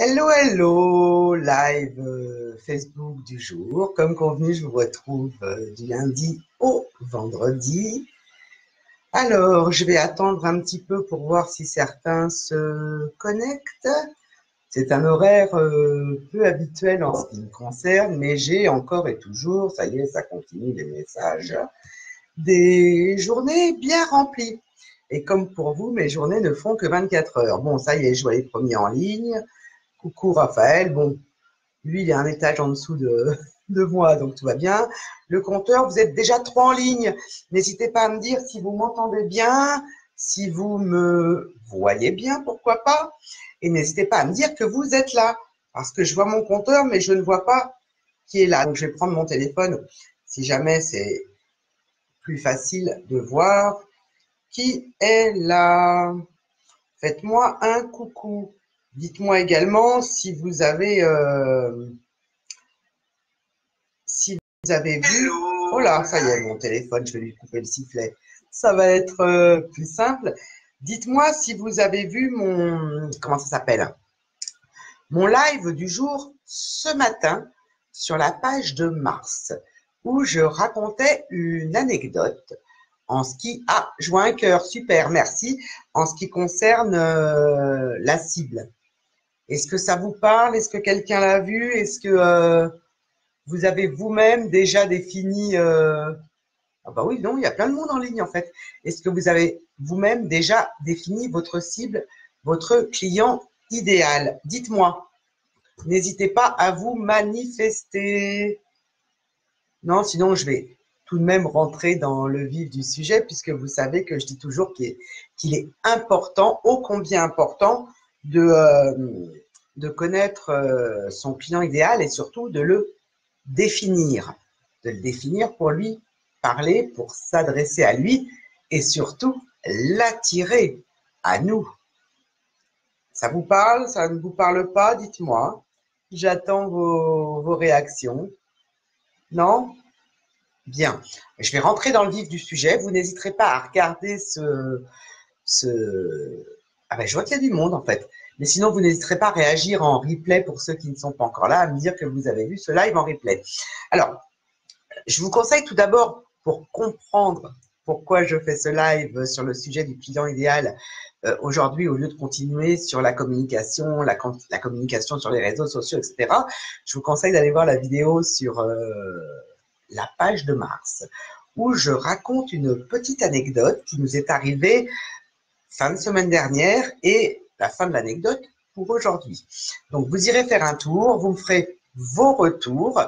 Hello, hello, live Facebook du jour. Comme convenu, je vous retrouve du lundi au vendredi. Alors, je vais attendre un petit peu pour voir si certains se connectent. C'est un horaire peu habituel en ce qui me concerne, mais j'ai encore et toujours, ça y est, ça continue les messages, des journées bien remplies. Et comme pour vous, mes journées ne font que 24 heures. Bon, ça y est, je vois les premiers en ligne. Coucou Raphaël, bon, lui, il est un étage en dessous de moi, donc tout va bien. Le compteur, vous êtes déjà 3 en ligne. N'hésitez pas à me dire si vous m'entendez bien, si vous me voyez bien, pourquoi pas. Et n'hésitez pas à me dire que vous êtes là, parce que je vois mon compteur, mais je ne vois pas qui est là. Donc, je vais prendre mon téléphone, si jamais c'est plus facile de voir qui est là. Faites-moi un coucou. Dites-moi également si vous avez vu. Oh là, ça y est, mon téléphone, je vais lui couper le sifflet. Ça va être plus simple. Dites-moi si vous avez vu comment ça s'appelle? Mon live du jour ce matin sur la page de Mars, où je racontais une anecdote en ce qui... Ah, je vois un cœur, super, merci. En ce qui concerne la cible. Est-ce que ça vous parle? Est-ce que quelqu'un l'a vu? Est-ce que vous avez vous-même déjà défini Ah bah oui, non, il y a plein de monde en ligne en fait. Est-ce que vous avez vous-même déjà défini votre cible, votre client idéal? Dites-moi. N'hésitez pas à vous manifester. Non, sinon je vais tout de même rentrer dans le vif du sujet puisque vous savez que je dis toujours qu'il est important, ô combien important, de connaître son client idéal et surtout de le définir. De le définir pour lui parler, pour s'adresser à lui et surtout l'attirer à nous. Ça vous parle? Ça ne vous parle pas? Dites-moi. J'attends vos réactions. Non? Bien. Je vais rentrer dans le vif du sujet. Vous n'hésiterez pas à regarder Ah ben, je vois qu'il y a du monde en fait. Mais sinon, vous n'hésiterez pas à réagir en replay pour ceux qui ne sont pas encore là, à me dire que vous avez vu ce live en replay. Alors, je vous conseille tout d'abord, pour comprendre pourquoi je fais ce live sur le sujet du client idéal aujourd'hui, au lieu de continuer sur la communication, la communication sur les réseaux sociaux, etc., je vous conseille d'aller voir la vidéo sur la page de Mars, où je raconte une petite anecdote qui nous est arrivée fin de semaine dernière et la fin de l'anecdote pour aujourd'hui. Donc, vous irez faire un tour, vous me ferez vos retours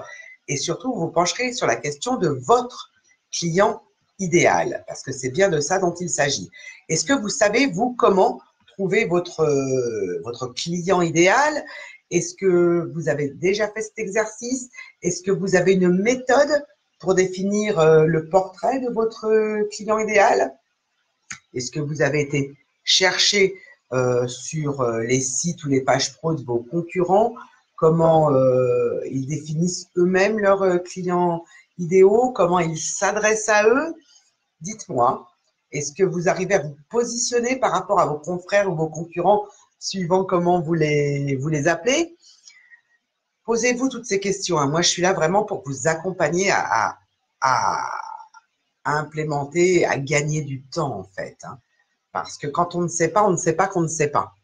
et surtout, vous pencherez sur la question de votre client idéal, parce que c'est bien de ça dont il s'agit. Est-ce que vous savez, vous, comment trouver votre client idéal? Est-ce que vous avez déjà fait cet exercice? Est-ce que vous avez une méthode pour définir le portrait de votre client idéal? Est-ce que vous avez été chercher sur les sites ou les pages pro de vos concurrents comment ils définissent eux-mêmes leurs clients idéaux, comment ils s'adressent à eux? Dites-moi, est-ce que vous arrivez à vous positionner par rapport à vos confrères ou vos concurrents suivant comment vous les appelez? Posez-vous toutes ces questions, hein. Moi, je suis là vraiment pour vous accompagner à implémenter, à gagner du temps en fait, hein. Parce que quand on ne sait pas, on ne sait pas qu'on ne sait pas.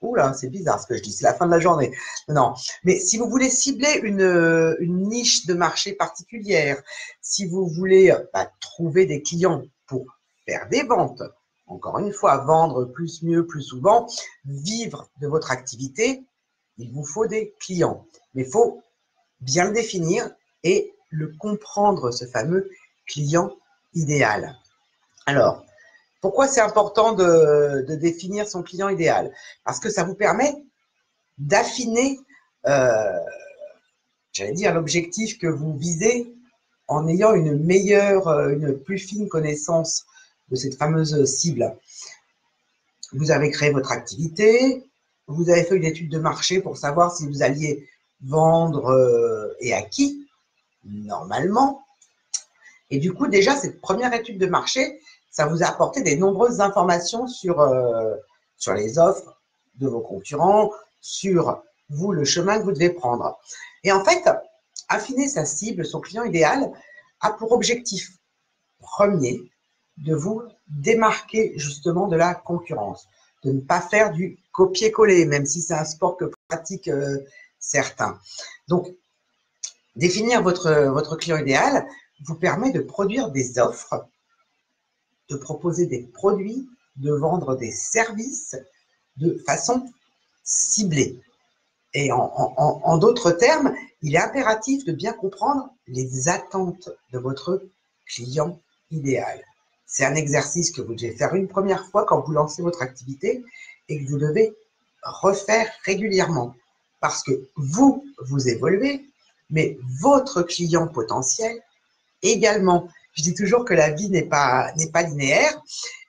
Oula, c'est bizarre ce que je dis, c'est la fin de la journée. Non, mais si vous voulez cibler une niche de marché particulière, si vous voulez trouver des clients pour faire des ventes, encore une fois, vendre plus, mieux, plus souvent, vivre de votre activité, il vous faut des clients. Mais il faut bien le définir et le comprendre, ce fameux client idéal. Alors, pourquoi c'est important de définir son client idéal? Parce que ça vous permet d'affiner, j'allais dire, l'objectif que vous visez en ayant une plus fine connaissance de cette fameuse cible. Vous avez créé votre activité, vous avez fait une étude de marché pour savoir si vous alliez vendre et à qui, normalement. Et du coup, déjà, cette première étude de marché, ça vous a apporté des nombreuses informations sur les offres de vos concurrents, sur vous, le chemin que vous devez prendre. Et en fait, affiner sa cible, son client idéal, a pour objectif premier de vous démarquer justement de la concurrence, de ne pas faire du copier-coller, même si c'est un sport que pratiquent certains. Donc, définir votre client idéal vous permet de produire des offres, de proposer des produits, de vendre des services de façon ciblée. Et en d'autres termes, il est impératif de bien comprendre les attentes de votre client idéal. C'est un exercice que vous devez faire une première fois quand vous lancez votre activité et que vous devez refaire régulièrement. Parce que vous évoluez, mais votre client potentiel également. Je dis toujours que la vie n'est pas linéaire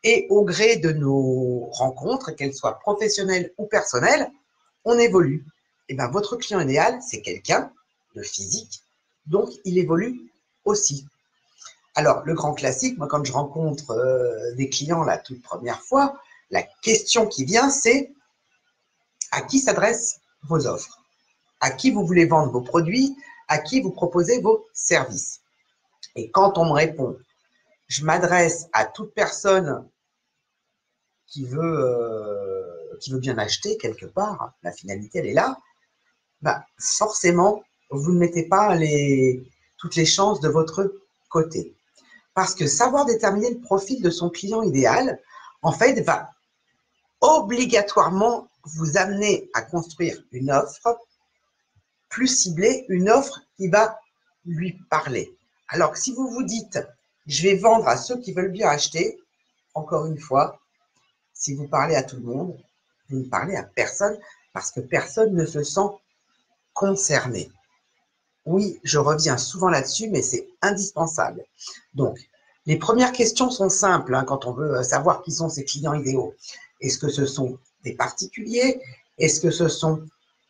et au gré de nos rencontres, qu'elles soient professionnelles ou personnelles, on évolue. Et bien, votre client idéal, c'est quelqu'un de physique, donc il évolue aussi. Alors, le grand classique, moi, quand je rencontre des clients la toute première fois, la question qui vient, c'est à qui s'adressent vos offres? À qui vous voulez vendre vos produits? À qui vous proposez vos services? Et quand on me répond, je m'adresse à toute personne qui veut bien acheter quelque part, la finalité, elle est là, bah, forcément, vous ne mettez pas toutes les chances de votre côté. Parce que savoir déterminer le profil de son client idéal, en fait, va obligatoirement vous amener à construire une offre plus ciblée, une offre qui va lui parler. Alors que si vous vous dites, je vais vendre à ceux qui veulent bien acheter, encore une fois, si vous parlez à tout le monde, vous ne parlez à personne parce que personne ne se sent concerné. Oui, je reviens souvent là-dessus, mais c'est indispensable. Donc, les premières questions sont simples quand on veut savoir qui sont ses clients idéaux. Est-ce que ce sont des particuliers? Est-ce que ce sont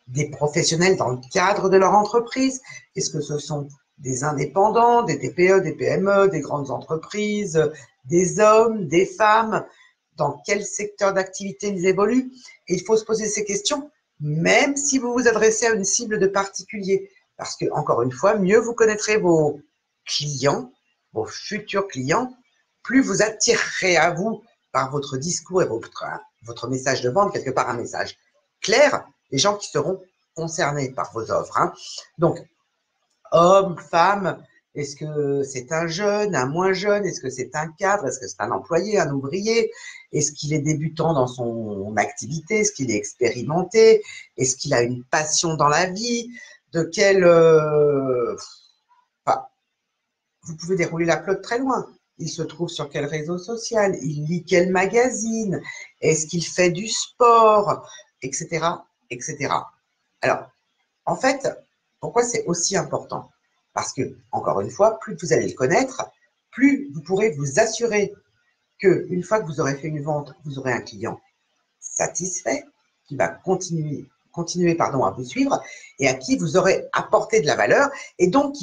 des professionnels dans le cadre de leur entreprise? Est-ce que ce sont des indépendants, des TPE, des PME, des grandes entreprises, des hommes, des femmes? Dans quel secteur d'activité ils évoluent? Et il faut se poser ces questions, même si vous vous adressez à une cible de particulier. Parce que, encore une fois, mieux vous connaîtrez vos clients, vos futurs clients, plus vous attirerez à vous par votre discours et votre message de vente, quelque part un message clair, les gens qui seront concernés par vos offres. Donc, hommes, femmes, est-ce que c'est un jeune, un moins jeune? Est-ce que c'est un cadre? Est-ce que c'est un employé, un ouvrier? Est-ce qu'il est débutant dans son activité? Est-ce qu'il est expérimenté? Est-ce qu'il a une passion dans la vie? De quel… Enfin, vous pouvez dérouler la pelote très loin. Il se trouve sur quel réseau social? Il lit quel magazine? Est-ce qu'il fait du sport? Etc. etc. Alors, en fait, pourquoi c'est aussi important? Parce que, encore une fois, plus vous allez le connaître, plus vous pourrez vous assurer qu'une fois que vous aurez fait une vente, vous aurez un client satisfait qui va continuer à vous suivre et à qui vous aurez apporté de la valeur. Et donc,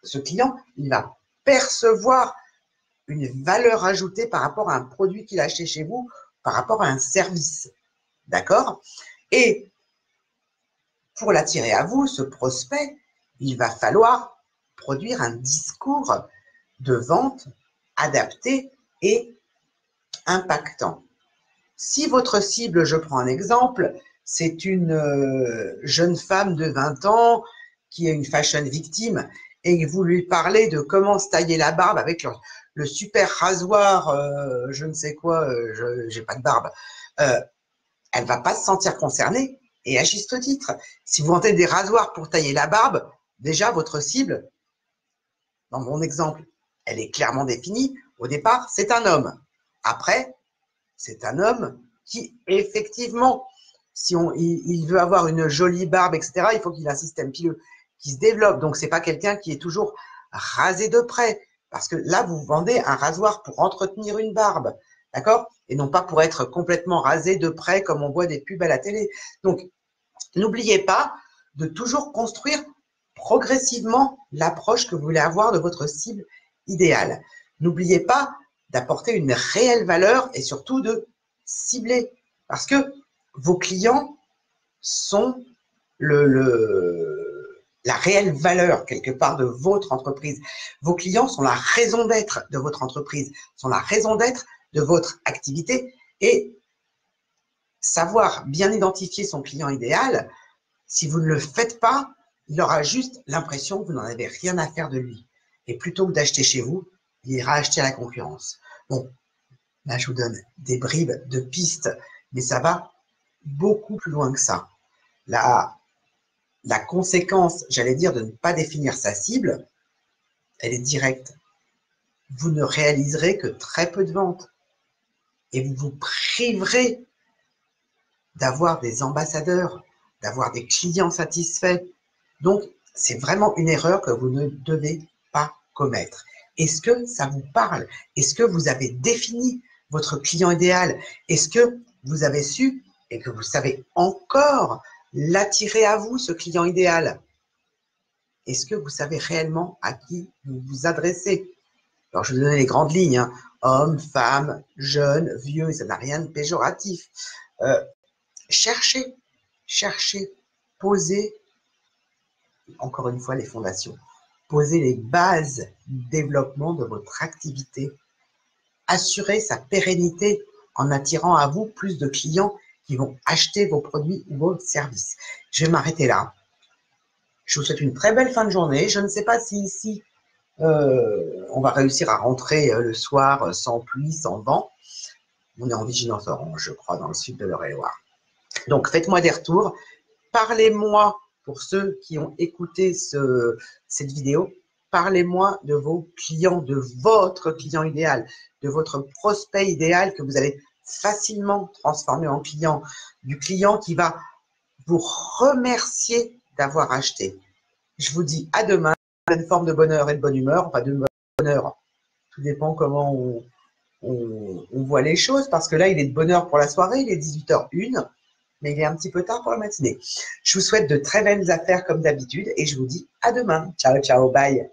ce client, il va percevoir une valeur ajoutée par rapport à un produit qu'il a acheté chez vous, par rapport à un service. D'accord? Et pour l'attirer à vous, ce prospect, il va falloir produire un discours de vente adapté et impactant. Si votre cible, je prends un exemple, c'est une jeune femme de 20 ans qui est une fashion victime et que vous lui parlez de comment se tailler la barbe avec le super rasoir, je ne sais quoi, j'ai pas de barbe, elle va pas se sentir concernée et à juste titre. Si vous vendez des rasoirs pour tailler la barbe, déjà votre cible, dans mon exemple, elle est clairement définie. Au départ, c'est un homme. Après, c'est un homme qui, effectivement, si il veut avoir une jolie barbe, etc., il faut qu'il ait un système pileux qui se développe. Donc, ce n'est pas quelqu'un qui est toujours rasé de près. Parce que là, vous vendez un rasoir pour entretenir une barbe. D'accord? Et non pas pour être complètement rasé de près comme on voit des pubs à la télé. Donc, n'oubliez pas de toujours construire progressivement l'approche que vous voulez avoir de votre cible idéale. N'oubliez pas d'apporter une réelle valeur et surtout de cibler. Parce que vos clients sont la réelle valeur quelque part de votre entreprise. Vos clients sont la raison d'être de votre entreprise, sont la raison d'être de votre activité et savoir bien identifier son client idéal, si vous ne le faites pas, il aura juste l'impression que vous n'en avez rien à faire de lui. Et plutôt que d'acheter chez vous, il ira acheter à la concurrence. Bon, là je vous donne des bribes de pistes, mais ça va beaucoup plus loin que ça. La conséquence, j'allais dire, de ne pas définir sa cible, elle est directe. Vous ne réaliserez que très peu de ventes et vous vous priverez d'avoir des ambassadeurs, d'avoir des clients satisfaits. Donc, c'est vraiment une erreur que vous ne devez pas commettre. Est-ce que ça vous parle? Est-ce que vous avez défini votre client idéal? Est-ce que vous avez su et que vous savez encore l'attirer à vous, ce client idéal? Est-ce que vous savez réellement à qui vous vous adressez? Alors, je vais vous donner les grandes lignes, hein. Hommes, femmes, jeunes, vieux, ça n'a rien de péjoratif. Cherchez, posez, encore une fois, les fondations. Posez les bases du développement de votre activité. Assurez sa pérennité en attirant à vous plus de clients qui vont acheter vos produits ou vos services. Je vais m'arrêter là. Je vous souhaite une très belle fin de journée. Je ne sais pas si ici, on va réussir à rentrer le soir sans pluie, sans vent. On est en vigilance orange, je crois, dans le sud de l'Eure-et-Loire. Donc, faites-moi des retours. Parlez-moi, pour ceux qui ont écouté cette vidéo, parlez-moi de vos clients, de votre client idéal, de votre prospect idéal que vous allez facilement transformer en client, du client qui va vous remercier d'avoir acheté. Je vous dis à demain, pleine forme de bonheur et de bonne humeur, enfin de bonheur, tout dépend comment on voit les choses, parce que là, il est de bonne heure pour la soirée, il est 18h01, mais il est un petit peu tard pour la matinée. Je vous souhaite de très belles affaires comme d'habitude et je vous dis à demain. Ciao, ciao, bye.